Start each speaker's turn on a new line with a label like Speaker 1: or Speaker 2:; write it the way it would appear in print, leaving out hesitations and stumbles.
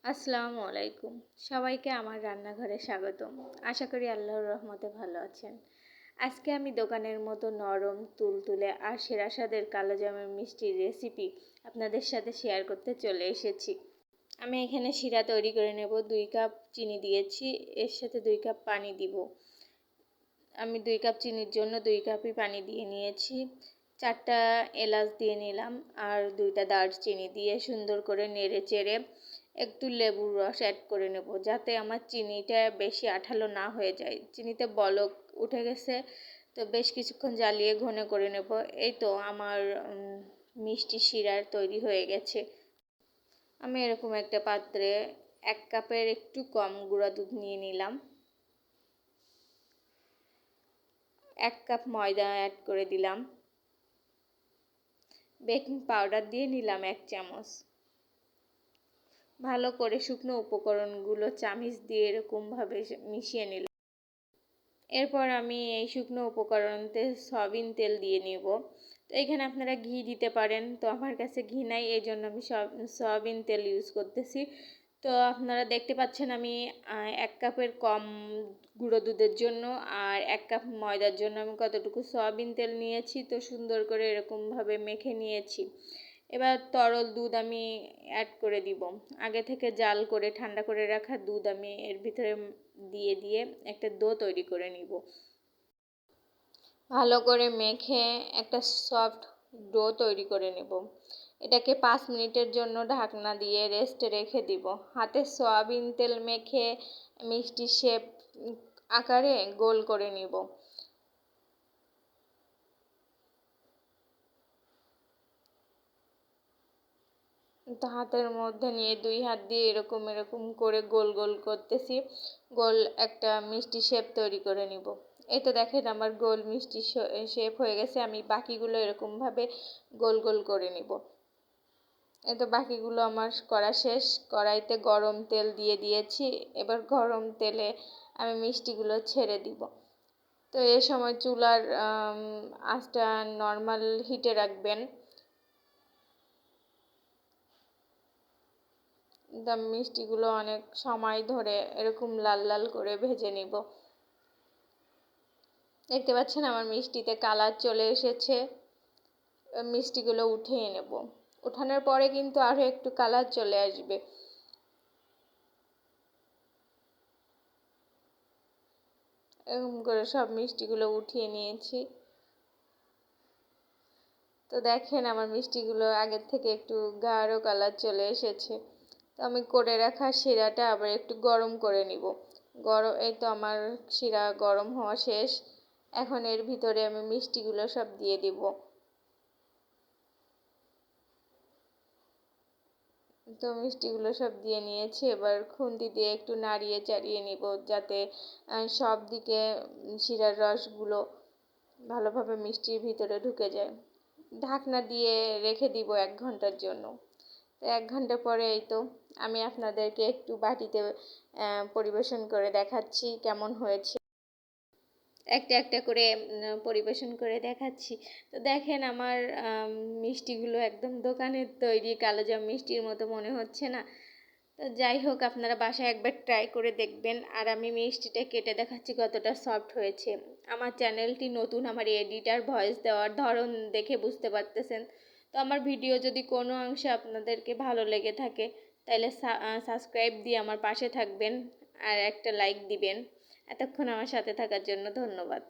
Speaker 1: আসসালামু আলাইকুম। সবাইকে আমার রান্নাঘরে স্বাগতম। আশা করি আল্লাহর রহমতে ভালো আছেন। আজকে আমি দোকানের মতো নরম, তুলতুলে আর সেরা স্বাদের কালোজামের মিষ্টির রেসিপি আপনাদের সাথে শেয়ার করতে চলে এসেছি। আমি এখানে শিরা তৈরি করে নেব। 2 কাপ চিনি দিয়েছি, এর সাথে 2 কাপ পানি দিব। আমি 2 কাপ চিনির জন্য 2 কাপই পানি দিয়ে নিয়েছি। 4টা এলাচ দিয়ে নিলাম আর 2টা দারচিনি দিয়ে সুন্দর করে নেড়ে চেড়ে একটু লেবুর রস অ্যাড করে নেব, যাতে আমার চিনিটা বেশি আঠালো না হয়ে যায়। চিনিতে বলক উঠে গেছে, তো বেশ কিছুক্ষণ জ্বালিয়ে ঘন করে নেব। এই তো আমার মিষ্টি শিরার তৈরি হয়ে গেছে। আমি এরকম একটা পাত্রে 1 কাপের একটু কম গুঁড়া দুধ নিয়ে নিলাম। 1 কাপ ময়দা অ্যাড করে দিলাম। বেকিং পাউডার দিয়ে নিলাম 1 চামচ। ভালো করে শুকনো উপকরণগুলো চামিচ দিয়ে এরকমভাবে মিশিয়ে নিলাম। এরপর আমি এই শুকনো উপকরণতে সয়াবিন তেল দিয়ে নিব। তো এখানে আপনারা ঘি দিতে পারেন, তো আমার কাছে ঘি নাই, এই জন্য আমি সয়াবিন তেল ইউজ করতেছি। তো আপনারা দেখতে পাচ্ছেন আমি 1 কাপের কম গুঁড়ো দুধের জন্য আর 1 কাপ ময়দার জন্য আমি কতটুকু সয়াবিন তেল নিয়েছি। তো সুন্দর করে এরকমভাবে মেখে নিয়েছি। এবার তরল দুধ আমি অ্যাড করে দিব। আগে থেকে জাল করে ঠান্ডা করে রাখা দুধ আমি এর ভিতরে দিয়ে একটা ডো তৈরি করে নিব। ভালো করে মেখে একটা সফট ডো তৈরি করে নেব। এটাকে 5 মিনিটের জন্য ঢাকনা দিয়ে রেস্টে রেখে দিব। হাতে সয়াবিন তেল মেখে মিষ্টি শেপ আকারে গোল করে নিব। তো হাতের মধ্যে নিয়ে 2 হাত দিয়ে এরকম করে গোল গোল করতেছি। গোল একটা মিষ্টি শেপ তৈরি করে নিব। এই তো দেখেন আমার গোল মিষ্টি শেপ হয়ে গেছে। আমি বাকিগুলো এরকমভাবে গোল গোল করে নিব। এই তো বাকিগুলো আমার করা শেষ। কড়াইতে গরম তেল দিয়ে দিয়েছি। এবার গরম তেলে আমি মিষ্টিগুলো ছেড়ে দিব। তো এই সময় চুলার আঁচটা নর্মাল হিটে রাখবেন। মিষ্টিগুলো অনেক সময় ধরে এরকম লাল লাল করে ভেজে নিব। দেখতে পাচ্ছেন আমার মিষ্টিতে কালার চলে এসেছে। মিষ্টিগুলো উঠিয়ে নেব। উঠানোর পরে কিন্তু আরও একটু কালার চলে আসবে। এরকম করে সব মিষ্টিগুলো উঠিয়ে নিয়েছি। তো দেখেন আমার মিষ্টিগুলো আগের থেকে একটু গাঢ় কালার চলে এসেছে। তো আমি করে রাখা শিরাটা আবার একটু গরম করে নিব। এই তো আমার শিরা গরম হওয়া শেষ। এখন এর ভিতরে আমি মিষ্টিগুলো সব দিয়ে দিব। তো মিষ্টিগুলো সব দিয়ে নিয়েছি। এবার খুন্তি দিয়ে একটু নাড়িয়ে চাড়িয়ে নিব, যাতে সব দিকে শিরার রসগুলো ভালোভাবে মিষ্টির ভিতরে ঢুকে যায়। ঢাকনা দিয়ে রেখে দিব 1 ঘন্টার জন্য। তো 1 ঘন্টা পরে এই তো আমি আপনাদেরকে একটু বাটিতে পরিবেশন করে দেখাচ্ছি কেমন হয়েছে। একটা করে পরিবেশন করে দেখাচ্ছি। তো দেখেন আমার মিষ্টিগুলো একদম দোকানের তৈরি কালোজাম মিষ্টির মতো মনে হচ্ছে না? তো যাই হোক, আপনারা বাসায় একবার ট্রাই করে দেখবেন। আর আমি মিষ্টিটা কেটে দেখাচ্ছি কতটা সফট হয়েছে। আমার চ্যানেলটি নতুন, আমার এডিটার ভয়েস দেওয়ার ধরন দেখে বুঝতে পারতেছেন। তো আমার ভিডিও যদি কোনো অংশে আপনাদেরকে ভালো লেগে থাকে, তাহলে সাবস্ক্রাইব দিয়ে আমার পাশে থাকবেন আর একটা লাইক দিবেন। এতক্ষণ আমার সাথে থাকার জন্য ধন্যবাদ।